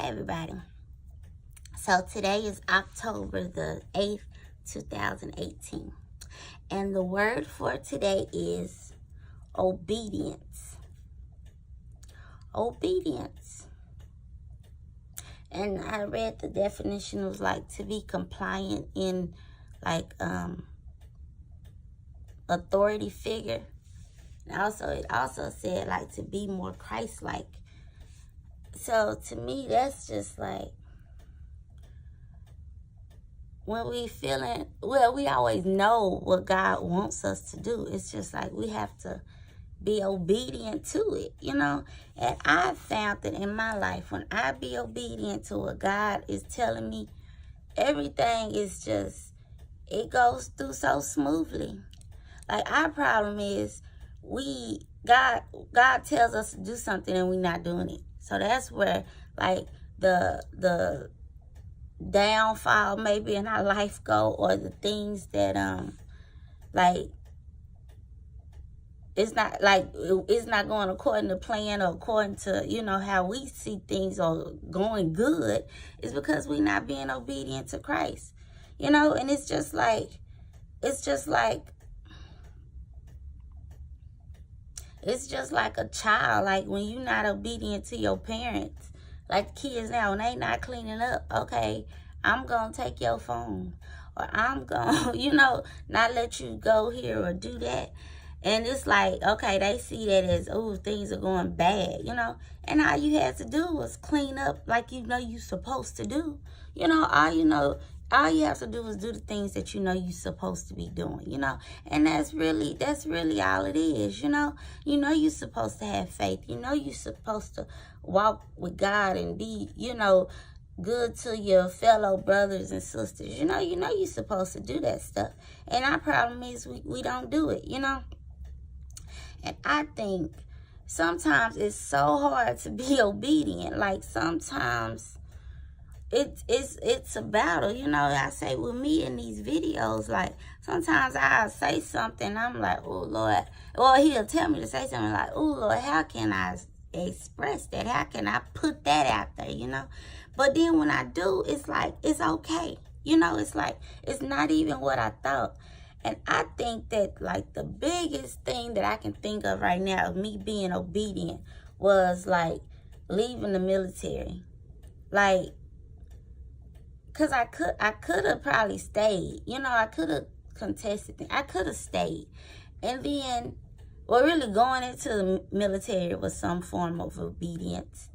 everybody. So today is October the 8th, 2018. And the word for today is obedience. Obedience. And I read the definition was like to be compliant in like authority figure. And also it also said like to be more Christ-like. So to me, that's just like when we feeling, well, we always know what God wants us to do. It's just like we have to be obedient to it, you know. And I found that in my life, when I be obedient to what God is telling me, everything is just, it goes through so smoothly. Like our problem is God tells us to do something and we're not doing it. So that's where like the downfall maybe in our life go, or the things that like it's not going according to plan or according to, you know, how we see things or going good, is because we're not being obedient to Christ, you know. And it's just like a child. Like when you're not obedient to your parents, like kids now, when they not cleaning up, okay, I'm gonna take your phone, or I'm gonna, you know, not let you go here or do that. And it's like, okay, they see that as, oh, things are going bad, you know. And all you had to do was clean up like you know you're supposed to do. You know, all you have to do is do the things that you know you're supposed to be doing, you know. And that's really all it is, you know. You know you're supposed to have faith. You know you're supposed to walk with God and be, you know, good to your fellow brothers and sisters. You know you're supposed to do that stuff. And our problem is we don't do it, you know. And I think sometimes it's so hard to be obedient. Like sometimes it's a battle, you know. I say with me in these videos, like sometimes I'll say something, I'm like, oh Lord, or he'll tell me to say something like, oh Lord, how can I express that? How can I put that out there, you know? But then when I do, it's like, it's okay, you know. It's like, it's not even what I thought. And I think that like the biggest thing that I can think of right now of me being obedient was like leaving the military. Like, cause I could have probably stayed, you know. I could have contested. I could have stayed, and then, well, really going into the military was some form of obedience.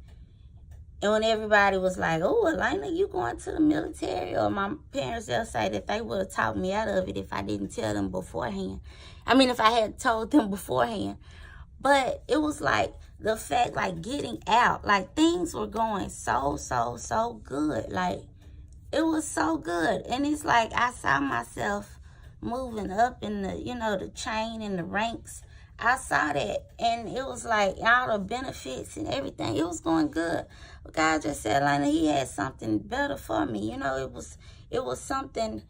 And when everybody was like, "Oh, Elena, you going to the military?" Or my parents, they'll say that they would have talked me out of it if I didn't tell them beforehand. I mean, if I had told them beforehand. But it was like the fact, like getting out, like things were going so good, like. It was so good. And it's like I saw myself moving up in the, you know, the chain and the ranks. I saw that. And it was like all the benefits and everything. It was going good. But God just said, Lena, he had something better for me. You know, it was something,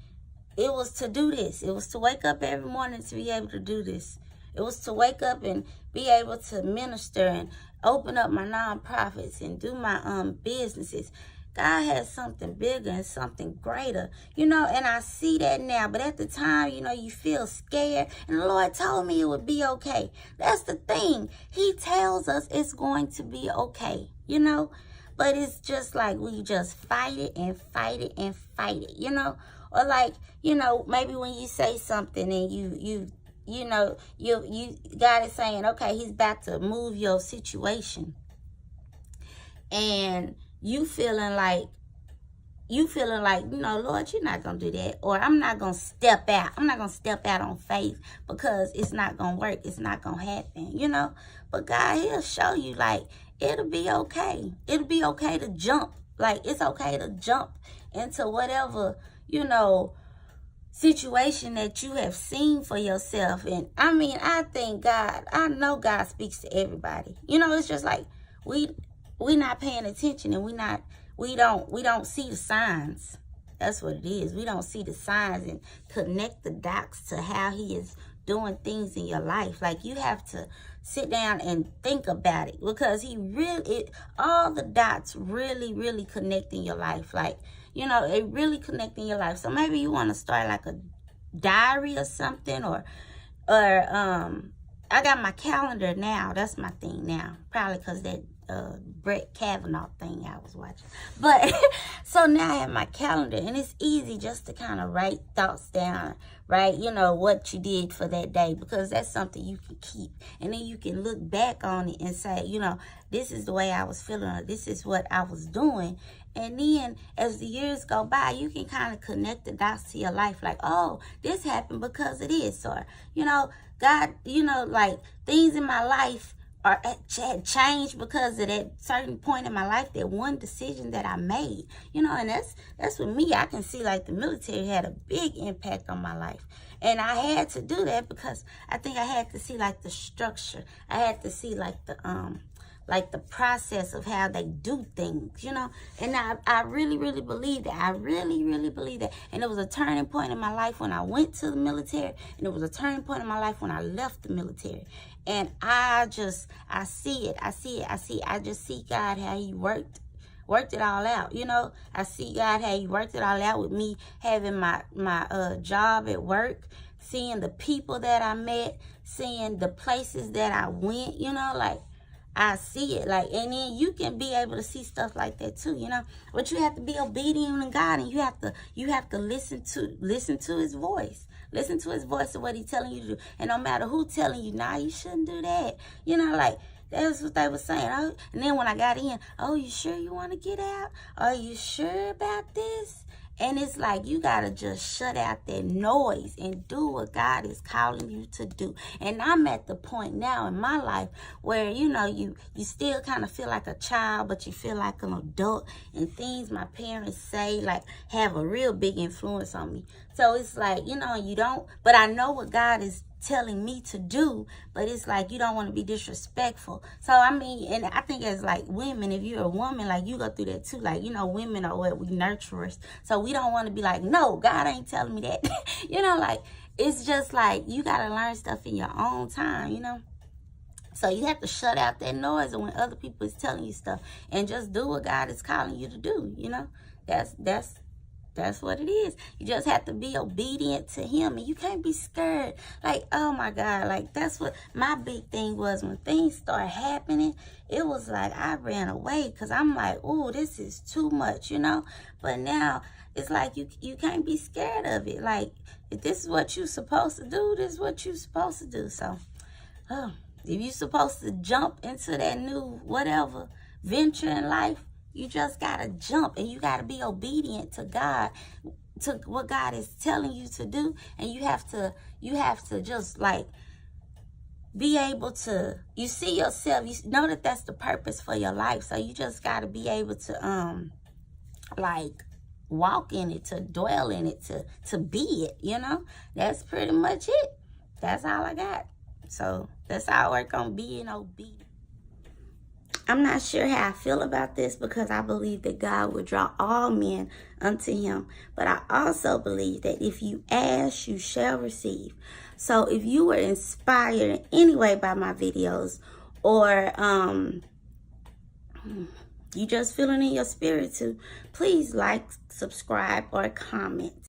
it was to do this. It was to wake up every morning to be able to do this. It was to wake up and be able to minister and open up my nonprofits and do my businesses. God has something bigger and something greater, you know, and I see that now. But at the time, you know, you feel scared. And the Lord told me it would be okay. That's the thing. He tells us it's going to be okay, you know. But it's just like we just fight it and fight it and fight it, you know. Or like, you know, maybe when you say something and you know, God is saying, okay, he's about to move your situation. And you feeling like, you know, Lord, you're not going to do that. Or I'm not going to step out. I'm not going to step out on faith because it's not going to work. It's not going to happen, you know. But God, he'll show you, like, it'll be okay. It'll be okay to jump. Like, it's okay to jump into whatever, you know, situation that you have seen for yourself. And I mean, I know God speaks to everybody. You know, it's just like we not paying attention, and we don't see the signs. That's what it is. We don't see the signs and connect the dots to how he is doing things in your life. Like, you have to sit down and think about it, because all the dots really connect in your life. Like, you know, it really connect in your life. So maybe you want to start like a diary or something, or I got my calendar now. That's my thing now. Probably because that Brett Kavanaugh thing I was watching. But so now I have my calendar, and it's easy just to kind of write thoughts down, right? You know, what you did for that day, because that's something you can keep. And then you can look back on it and say, you know, this is the way I was feeling, or this is what I was doing. And then as the years go by, you can kind of connect the dots to your life. Like, oh, this happened because of this. Or, you know, God, you know, like, things in my life had changed because of that certain point in my life, that one decision that I made. You know, and that's with me. I can see, like, the military had a big impact on my life. And I had to do that because I think I had to see, like, the structure. I had to see, like, the process of how they do things, you know. And I really believe that. I really believe that. And it was a turning point in my life when I went to the military, and it was a turning point in my life when I left the military. And I see it. I just see God, how he worked it all out, you know. I see God, how he worked it all out with me having my job at work, seeing the people that I met, seeing the places that I went, you know. Like, I see it. Like, and then you can be able to see stuff like that too, you know. But you have to be obedient to God, and you have to listen to his voice. Listen to his voice of what he's telling you to do. And no matter who telling you, nah, you shouldn't do that. You know, like, that's what they were saying. Oh, and then when I got in, oh, you sure you want to get out? Are you sure about this? And it's like, you got to just shut out that noise and do what God is calling you to do. And I'm at the point now in my life where, you know, you still kind of feel like a child, but you feel like an adult. And things my parents say, like, have a real big influence on me. So it's like, you know, you don't, but I know what God is telling me to do, but it's like, you don't want to be disrespectful. So I mean, and I think as like women, if you're a woman, like, you go through that too. Like, you know, women are what we nurturers, so we don't want to be like, no, God ain't telling me that. You know, like, it's just like, you got to learn stuff in your own time, you know. So you have to shut out that noise when other people is telling you stuff, and just do what God is calling you to do, you know. That's what it is. You just have to be obedient to him, and you can't be scared. Like, oh my God, like, that's what my big thing was when things started happening. It was like I ran away, because I'm like, oh, this is too much, you know. But now it's like you can't be scared of it. Like, if this is what you're supposed to do, this is what you're supposed to do. So, if you're supposed to jump into that new whatever venture in life, you just gotta jump, and you gotta be obedient to God, to what God is telling you to do. And you have to just, like, be able to, you see yourself, you know that that's the purpose for your life. So you just gotta be able to like, walk in it, to dwell in it, to be it, you know. That's pretty much it. That's all I got. So that's how I work on being obedient. I'm not sure how I feel about this, because I believe that God will draw all men unto him. But I also believe that if you ask, you shall receive. So if you were inspired in any way by my videos, or you just feeling in your spirit to, please like, subscribe, or comment.